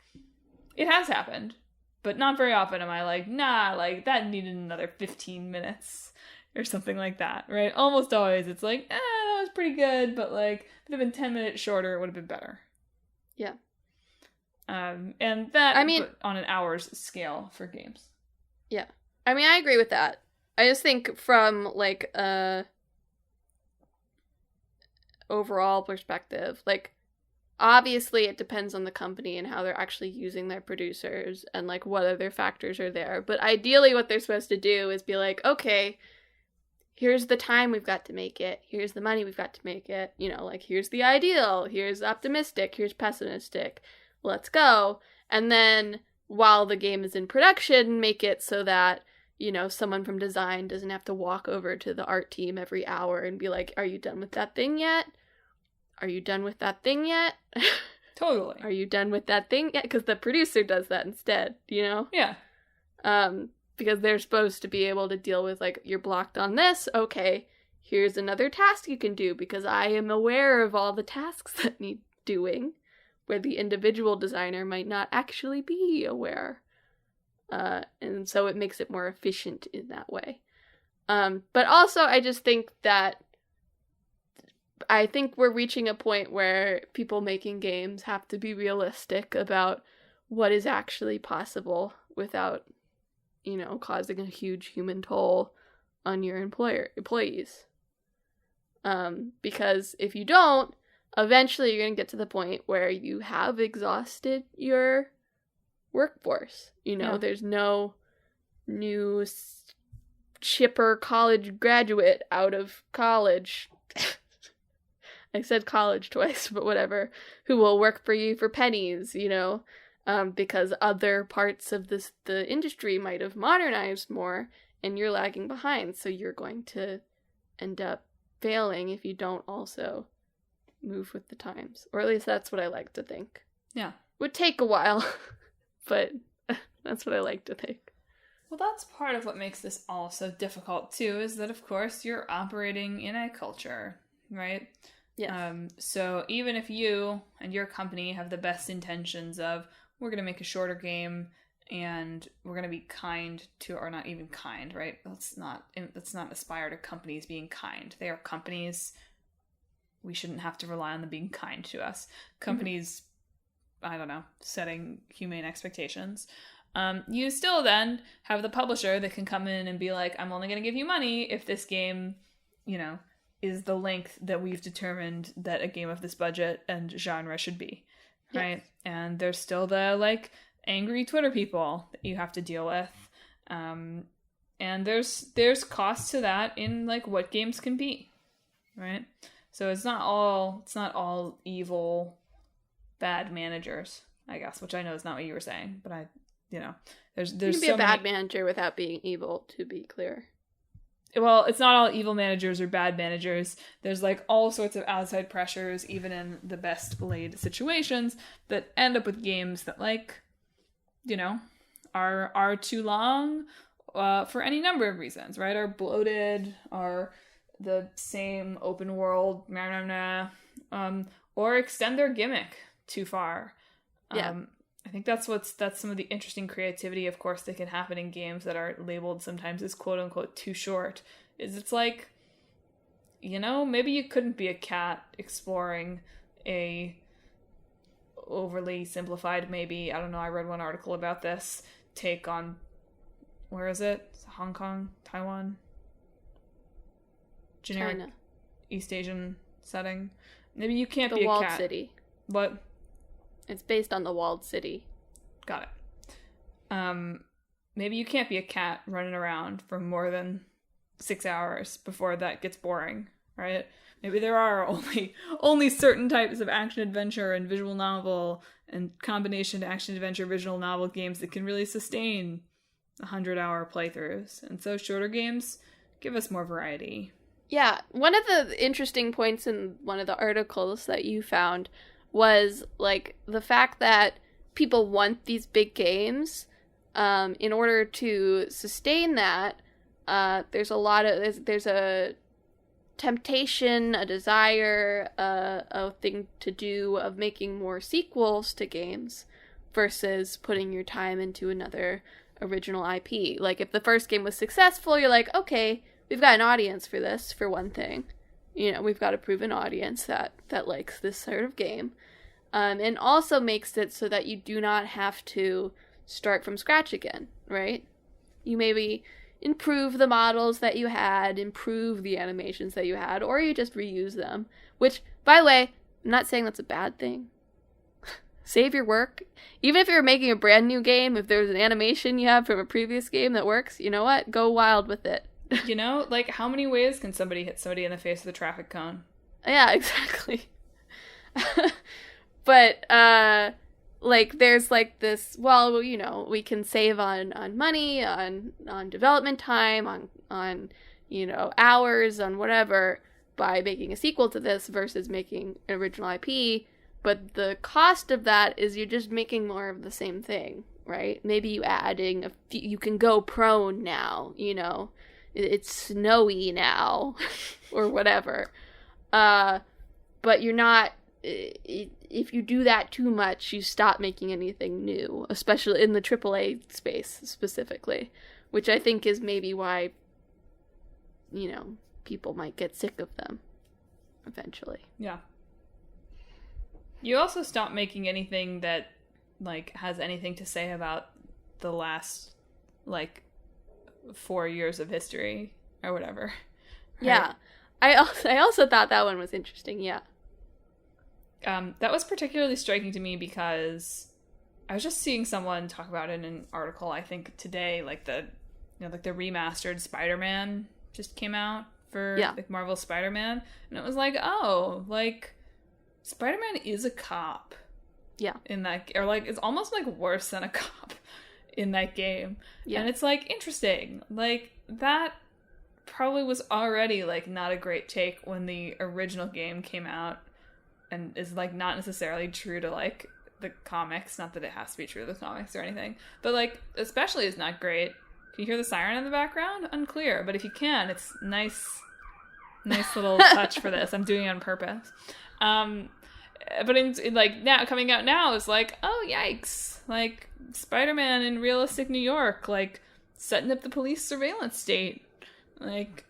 it has happened, but not very often am I like, nah, like that needed another 15 minutes or something like that, right? Almost always it's like, that was pretty good, but like if it had been 10 minutes shorter, it would have been better. Yeah. And that, I mean, on an hours scale for games. Yeah. I mean, I agree with that. I just think from, like, overall perspective, like, obviously it depends on the company and how they're actually using their producers and, like, what other factors are there. But ideally what they're supposed to do is be like, okay, here's the time we've got to make it. Here's the money we've got to make it. You know, like, here's the ideal. Here's optimistic. Here's pessimistic. Let's go. And then while the game is in production, make it so that, you know, someone from design doesn't have to walk over to the art team every hour and be like, are you done with that thing yet? Are you done with that thing yet? Totally. Are you done with that thing yet? Because the producer does that instead, you know? Yeah. Because they're supposed to be able to deal with, like, you're blocked on this. Okay, here's another task you can do because I am aware of all the tasks that need doing, where the individual designer might not actually be aware. And so it makes it more efficient in that way. But also, I just think that I think we're reaching a point where people making games have to be realistic about what is actually possible without, you know, causing a huge human toll on your employees. Because if you don't, eventually you're going to get to the point where you have exhausted your workforce. You know, There's no new chipper college graduate out of college. I said college twice, but whatever. Who will work for you for pennies, you know, because other parts of the industry might have modernized more and you're lagging behind. So you're going to end up failing if you don't also move with the times. Or at least that's what I like to think. Yeah. Would take a while, but that's what I like to think. Well, that's part of what makes this all so difficult, too, is that, of course, you're operating in a culture, right? Yeah. So even if you and your company have the best intentions of, we're going to make a shorter game and we're going to be kind to, or not even kind, right? Let's not aspire to companies being kind. They are companies. We shouldn't have to rely on them being kind to us. Companies, I don't know, setting humane expectations. You still then have the publisher that can come in and be like, I'm only going to give you money if this game, you know, is the length that we've determined that a game of this budget and genre should be, right? Yeah. And there's still the, like, angry Twitter people that you have to deal with. And there's cost to that in, like, what games can be, right? So it's not all evil, bad managers, I guess, which I know is not what you were saying, but there's you can be a bad manager without being evil, to be clear. Well, it's not all evil managers or bad managers. There's, like, all sorts of outside pressures, even in the best laid situations, that end up with games that, like, you know, are too long for any number of reasons, right? Are bloated, are the same open world, or extend their gimmick too far. Yeah. I think that's some of the interesting creativity, of course, that can happen in games that are labeled sometimes as quote unquote too short. Is it's like, you know, maybe you couldn't be a cat exploring a overly simplified, maybe, I don't know, I read one article about this, take on, where is it? Hong Kong? Taiwan? Generic China. East Asian setting. Maybe you can't be a cat. The walled city. What? It's based on the walled city. Got it. Maybe you can't be a cat running around for more than 6 hours before that gets boring, right? maybe there are only certain types of action adventure and visual novel and combination action adventure visual novel games that can really sustain 100-hour playthroughs. And so shorter games give us more variety. Yeah, one of the interesting points in one of the articles that you found was like the fact that people want these big games. In order to sustain that, there's a temptation, a desire, a thing to do of making more sequels to games versus putting your time into another original IP. Like, if the first game was successful, you're like, okay, we've got an audience for this, for one thing. You know, we've got a proven audience that likes this sort of game. And also makes it so that you do not have to start from scratch again, right? You maybe improve the models that you had, improve the animations that you had, or you just reuse them. Which, by the way, I'm not saying that's a bad thing. Save your work. Even if you're making a brand new game, if there's an animation you have from a previous game that works, you know what? Go wild with it. You know, like, how many ways can somebody hit somebody in the face with a traffic cone? Yeah, exactly. But, like, there's, like, this, well, you know, we can save on money, on development time, on, you know, hours, on whatever, by making a sequel to this versus making an original IP. But the cost of that is you're just making more of the same thing, right? Maybe you adding you can go prone now, you know, it's snowy now, or whatever. But you're not, if you do that too much, you stop making anything new, especially in the AAA space specifically, which I think is maybe why, you know, people might get sick of them eventually. Yeah. You also stop making anything that, like, has anything to say about the last, like, 4 years of history or whatever. Right? Yeah. I also thought that one was interesting, yeah. That was particularly striking to me because I was just seeing someone talk about it in an article, I think today, like the remastered Spider-Man just came out for like Marvel Spider-Man, and it was like, oh, like Spider-Man is a cop. Yeah. In that, or like it's almost like worse than a cop in that game. Yeah. And it's like interesting. Like that probably was already like not a great take when the original game came out, and is like not necessarily true to like the comics. Not that it has to be true to the comics or anything, but like especially is not great. Can you hear the siren in the background? Unclear, but if you can, it's nice little touch for this. I'm doing it on purpose. But in like now coming out now is like, oh yikes, like Spider-Man in realistic New York, like setting up the police surveillance state, like,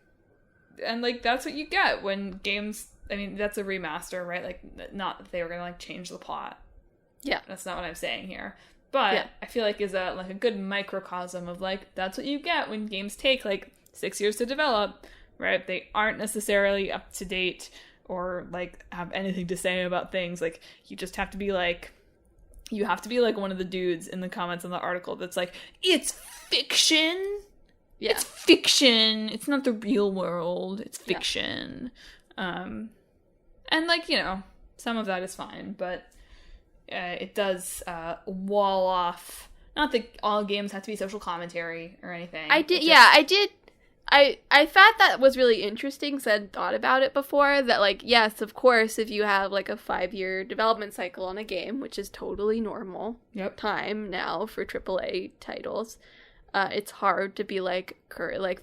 and like that's what you get when games. I mean, that's a remaster, right? Like, not that they were gonna like change the plot. Yeah, that's not what I'm saying here. But I feel like is a good microcosm of like that's what you get when games take like 6 years to develop, right? They aren't necessarily up to date or like have anything to say about things. Like you just have to be like, you have to be like one of the dudes in the comments on the article that's like, it's fiction. Yeah. It's fiction. It's not the real world. It's fiction. Yeah. And like, you know, some of that is fine, but it does wall off. Not that all games have to be social commentary or anything. I thought that was really interesting because I hadn't thought about it before. That, like, yes, of course, if you have, like, a 5-year development cycle on a game, which is totally normal time now for AAA titles, it's hard to be, like,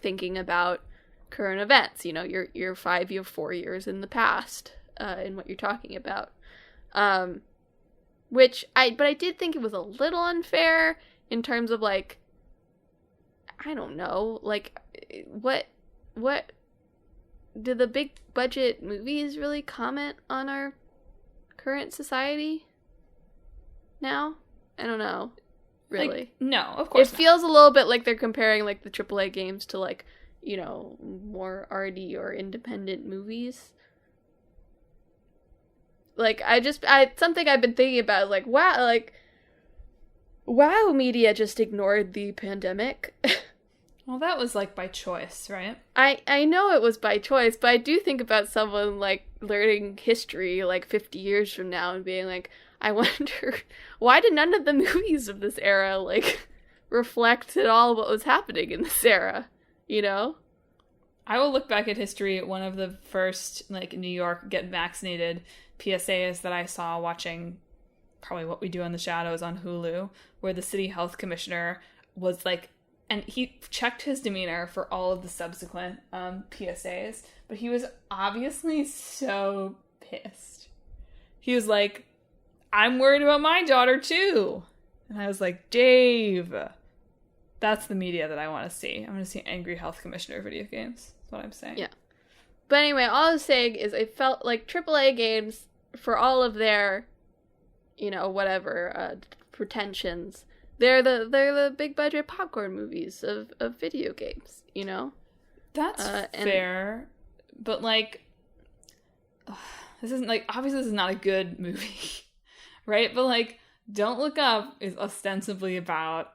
thinking about current events. You know, you're 4 years in the past in what you're talking about. But I did think it was a little unfair in terms of, like, I don't know, like, what do the big budget movies really comment on our current society now? I don't know, really. Like, no, of course it feels a little bit like they're comparing, like, the AAA games to, like, you know, more arty or independent movies. Like, something I've been thinking about, like, wow, media just ignored the pandemic. Well, that was like by choice, right? I know it was by choice, but I do think about someone like learning history like 50 years from now and being like, I wonder why did none of the movies of this era like reflect at all what was happening in this era, you know? I will look back at history at one of the first like New York get vaccinated PSAs that I saw watching probably What We Do in the Shadows on Hulu, where the city health commissioner was like, and he checked his demeanor for all of the subsequent PSAs, but he was obviously so pissed. He was like, I'm worried about my daughter too. And I was like, Dave, that's the media that I want to see. I want to see angry health commissioner video games. That's what I'm saying. Yeah. But anyway, all I was saying is it felt like AAA games, for all of their, you know, whatever, pretensions, they're the big budget popcorn movies of video games, you know? That's fair. But like, this isn't like, obviously this is not a good movie, right? But like, Don't Look Up is ostensibly about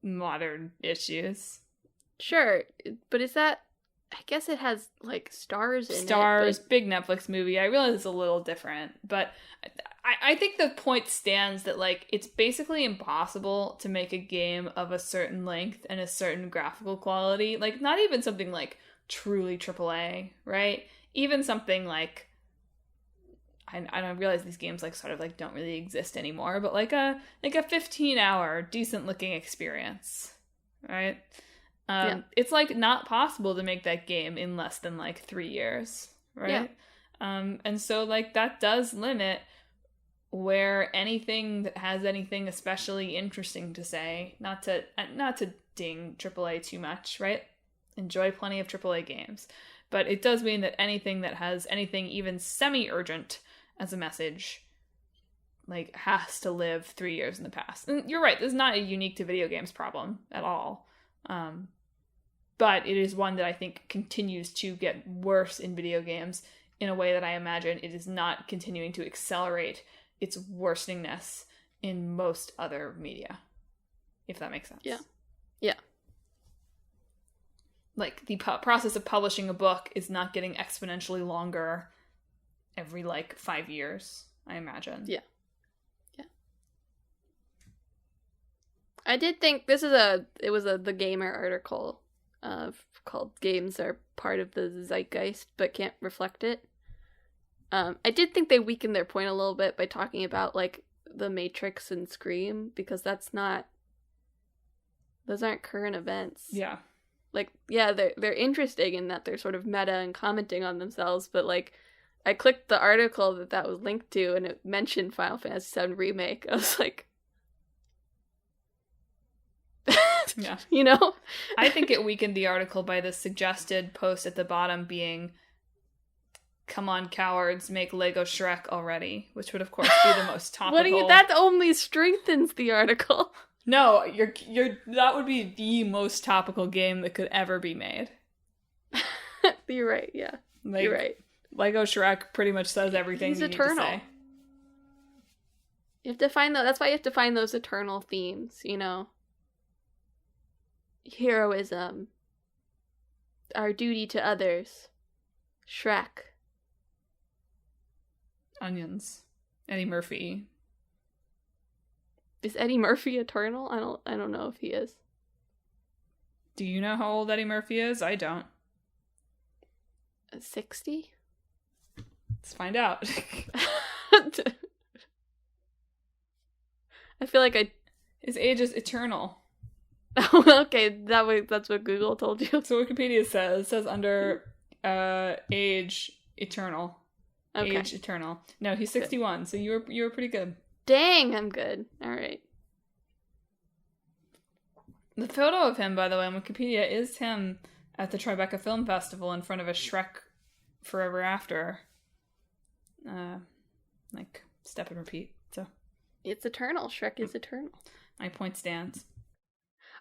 modern issues. Sure, but is that, I guess it has like stars in it. Stars, big Netflix movie. I realize it's a little different, but I think the point stands that like it's basically impossible to make a game of a certain length and a certain graphical quality. Like not even something like truly AAA, right? Even something like I realize these games like sort of like don't really exist anymore, but like a 15-hour decent looking experience, right? It's like not possible to make that game in less than like 3 years, right? Yeah. And so like that does limit where anything that has anything especially interesting to say, not to ding AAA too much, right? Enjoy plenty of AAA games, but it does mean that anything that has anything even semi-urgent as a message like has to live 3 years in the past. And you're right, this is not a unique to video games problem at all. But it is one that I think continues to get worse in video games in a way that I imagine it is not continuing to accelerate its worseningness in most other media, if that makes sense. Yeah. Yeah. Like, the process of publishing a book is not getting exponentially longer every, like, 5 years, I imagine. Yeah. Yeah. I did think this is the Gamer article called Games Are Part of the Zeitgeist But Can't Reflect It. I did think they weakened their point a little bit by talking about, like, The Matrix and Scream, because those aren't current events. Yeah. Like, yeah, they're interesting in that they're sort of meta and commenting on themselves, but, like, I clicked the article that was linked to, and it mentioned Final Fantasy VII Remake. I was like... Yeah. You know? I think it weakened the article by the suggested post at the bottom being, come on, cowards, make Lego Shrek already, which would, of course, be the most topical... That only strengthens the article. No, that would be the most topical game that could ever be made. You're right, yeah. Like, you're right. Lego Shrek pretty much says everything you eternal. Need to say. You have to find that's why you have to find those eternal themes, you know? Heroism. Our duty to others. Shrek. Onions. Eddie Murphy. Is Eddie Murphy eternal? I don't know if he is. Do you know how old Eddie Murphy is? I don't. 60? Let's find out. I feel like his age is eternal. Okay, that's what Google told you. So Wikipedia says. It says under age eternal. Okay. Age eternal. No, he's 61, good. So you were pretty good. Dang, I'm good. All right. The photo of him, by the way, on Wikipedia is him at the Tribeca Film Festival in front of a Shrek Forever After. Like, step and repeat. So it's eternal. Shrek is eternal. My point stands.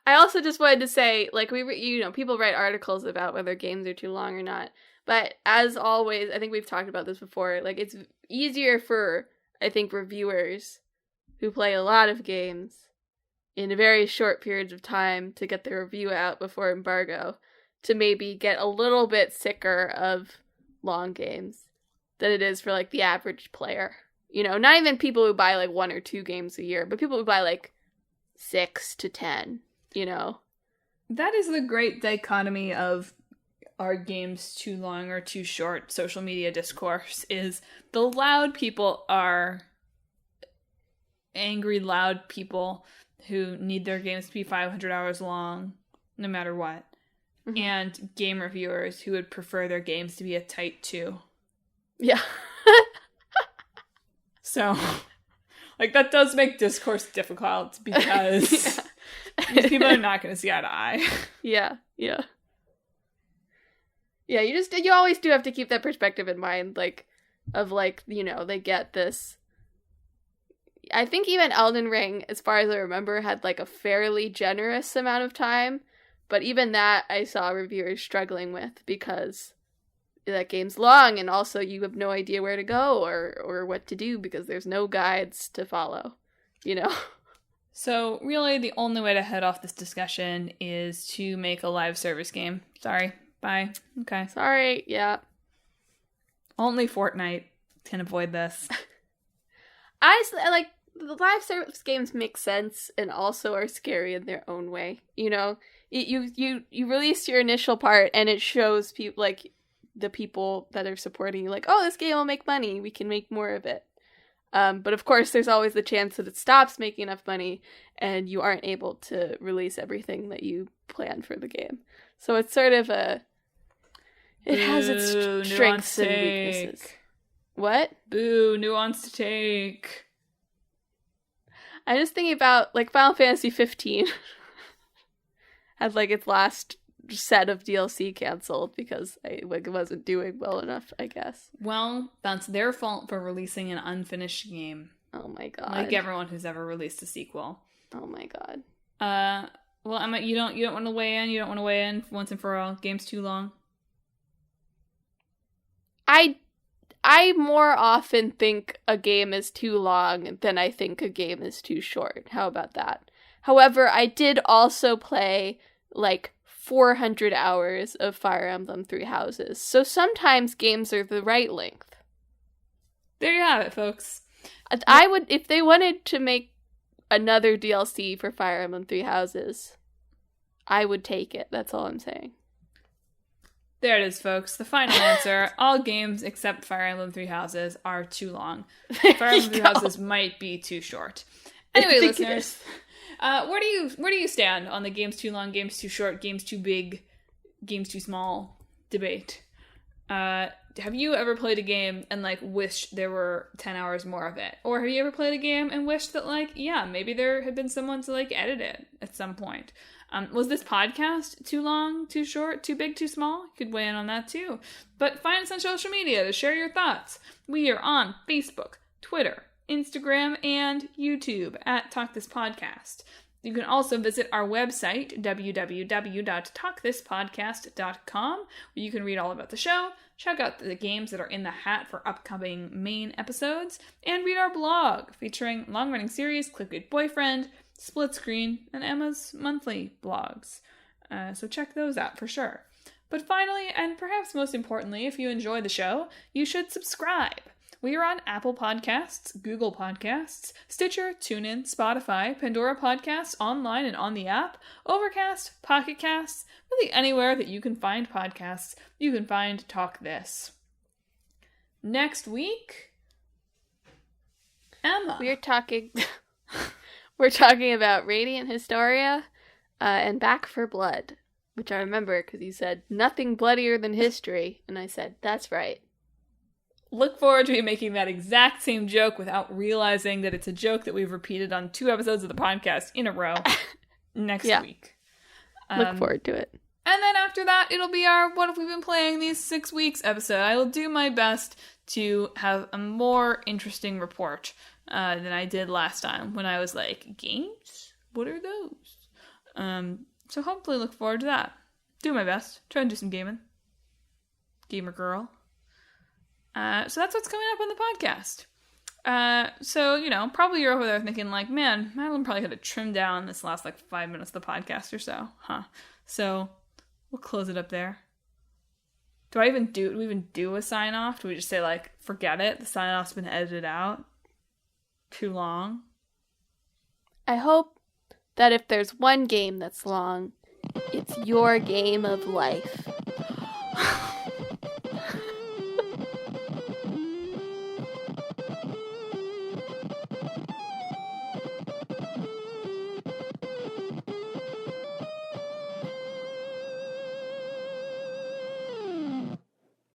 I also just wanted to say, like, people write articles about whether games are too long or not. But as always, I think we've talked about this before, like, it's easier for, I think, reviewers who play a lot of games in very short periods of time to get the review out before embargo to maybe get a little bit sicker of long games than it is for, like, the average player. You know, not even people who buy, like, 1 or 2 games a year, but people who buy, like, 6 to 10, you know? That is the great dichotomy of are games too long or too short social media discourse, is the loud people are angry, loud people who need their games to be 500 hours long, no matter what. Mm-hmm. And game reviewers who would prefer their games to be a tight 2. Yeah. So, like, that does make discourse difficult because these people are not going to see eye to eye. Yeah. Yeah, you always do have to keep that perspective in mind, like, of, like, you know, they get this. I think even Elden Ring, as far as I remember, had, like, a fairly generous amount of time. But even that, I saw reviewers struggling with because that game's long, and also you have no idea where to go or what to do because there's no guides to follow, you know? So, really, the only way to head off this discussion is to make a live service game. Sorry. Bye. Okay. Sorry. Yeah. Only Fortnite can avoid this. Honestly, like, the live service games make sense and also are scary in their own way, you know? You release your initial part and it shows people, like, the people that are supporting you, like, oh, this game will make money, we can make more of it. But of course, there's always the chance that it stops making enough money and you aren't able to release everything that you planned for the game. So it's sort of it has its strengths and weaknesses. What? Boo, nuance to take. I'm just thinking about, like, Final Fantasy 15 had, like, its last set of DLC canceled because it wasn't doing well enough, I guess. Well, that's their fault for releasing an unfinished game. Oh my god. Like everyone who's ever released a sequel. Oh my god. Well, Emma, you don't want to weigh in? You don't want to weigh in once and for all? Game's too long? I more often think a game is too long than I think a game is too short. How about that? However, I did also play, like, 400 hours of Fire Emblem Three Houses. So sometimes games are the right length. There you have it, folks. I would, if they wanted to make another DLC for Fire Emblem Three Houses, I would take it. That's all I'm saying. There it is, folks. The final answer. All games except Fire Emblem Three Houses are too long. Fire Emblem Three Houses might be too short. Anyway, listeners, where do you stand on the games too long, games too short, games too big, games too small debate? Have you ever played a game and, like, wished there were 10 hours more of it? Or have you ever played a game and wished that, like, yeah, maybe there had been someone to, like, edit it at some point? Was this podcast too long, too short, too big, too small? You could weigh in on that too. But find us on social media to share your thoughts. We are on Facebook, Twitter, Instagram, and YouTube at Talk This Podcast. You can also visit our website, www.talkthispodcast.com, where you can read all about the show, check out the games that are in the hat for upcoming main episodes, and read our blog featuring long-running series, Click Good Boyfriend, Split Screen, and Emma's monthly blogs. So check those out for sure. But finally, and perhaps most importantly, if you enjoy the show, you should subscribe. We are on Apple Podcasts, Google Podcasts, Stitcher, TuneIn, Spotify, Pandora Podcasts, online and on the app, Overcast, Pocket Casts, really anywhere that you can find podcasts, you can find Talk This. Next week, Emma. We're talking about Radiant Historia and Back for Blood, which I remember because you said nothing bloodier than history, and I said, that's right. Look forward to me making that exact same joke without realizing that it's a joke that we've repeated on 2 episodes of the podcast in a row next week. Look forward to it. And then after that, it'll be our What Have We Been Playing These 6 Weeks episode. I will do my best to have a more interesting report than I did last time when I was like, games? What are those? So hopefully look forward to that. Do my best. Try and do some gaming. Gamer girl. So that's what's coming up on the podcast. So, probably you're over there thinking like, man, Madeline probably could have trimmed down this last like 5 minutes of the podcast or so, huh? So we'll close it up there. Do we even do a sign off? Do we just say like, forget it? The sign off's been edited out? Too long? I hope that if there's one game that's long, it's your game of life.